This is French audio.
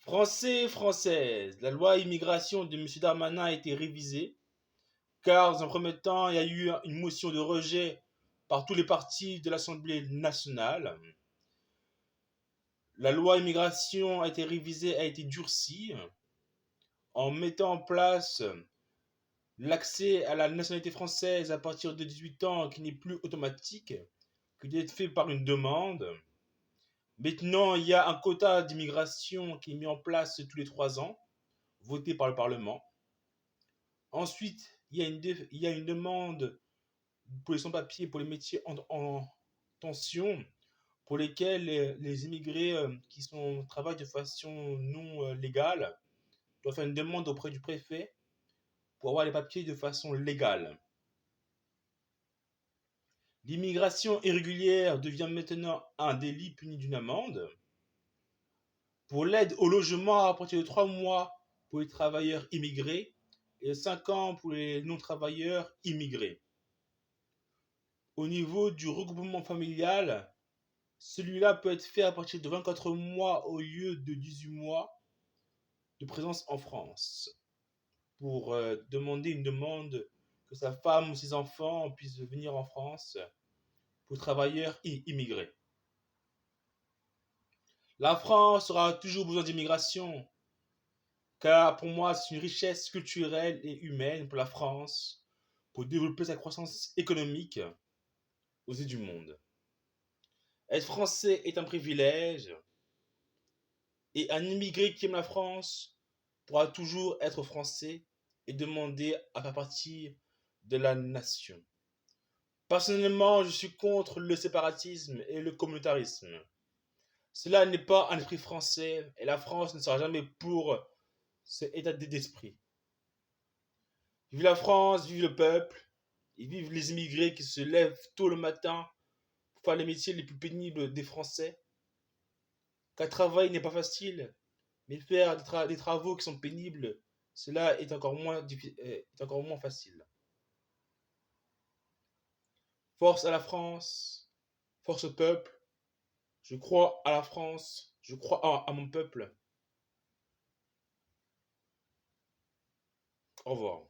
Français, Françaises, la loi immigration de M. Darmanin a été révisée, car dans un premier temps, il y a eu une motion de rejet par tous les partis de l'Assemblée nationale. La loi immigration a été révisée, a été durcie, en mettant en place l'accès à la nationalité française à partir de 18 ans qui n'est plus automatique, qui doit être fait par une demande. Maintenant, il y a un quota d'immigration qui est mis en place tous les 3 ans, voté par le Parlement. Ensuite, il y a une demande pour les sans-papiers, pour les métiers en tension, pour lesquels les immigrés travaillent de façon non légale doivent faire une demande auprès du préfet pour avoir les papiers de façon légale. L'immigration irrégulière devient maintenant un délit puni d'une amende. Pour l'aide au logement, à partir de 3 mois pour les travailleurs immigrés et 5 ans pour les non-travailleurs immigrés. Au niveau du regroupement familial, celui-là peut être fait à partir de 24 mois au lieu de 18 mois de présence en France pour demander une demande que sa femme ou ses enfants puissent venir en France pour travailleurs immigrés. La France aura toujours besoin d'immigration, car pour moi, c'est une richesse culturelle et humaine pour la France, pour développer sa croissance économique aux yeux du monde. Être français est un privilège, et un immigré qui aime la France pourra toujours être français et demander à faire partie de la nation. Personnellement, je suis contre le séparatisme et le communautarisme. Cela n'est pas un esprit français et la France ne sera jamais pour cet état d'esprit. Vive la France, vive le peuple, et vive les immigrés qui se lèvent tôt le matin pour faire les métiers les plus pénibles des Français. Car travail n'est pas facile, mais faire des travaux qui sont pénibles, cela est encore moins facile. Force à la France, force au peuple, je crois à la France, je crois à mon peuple. Au revoir.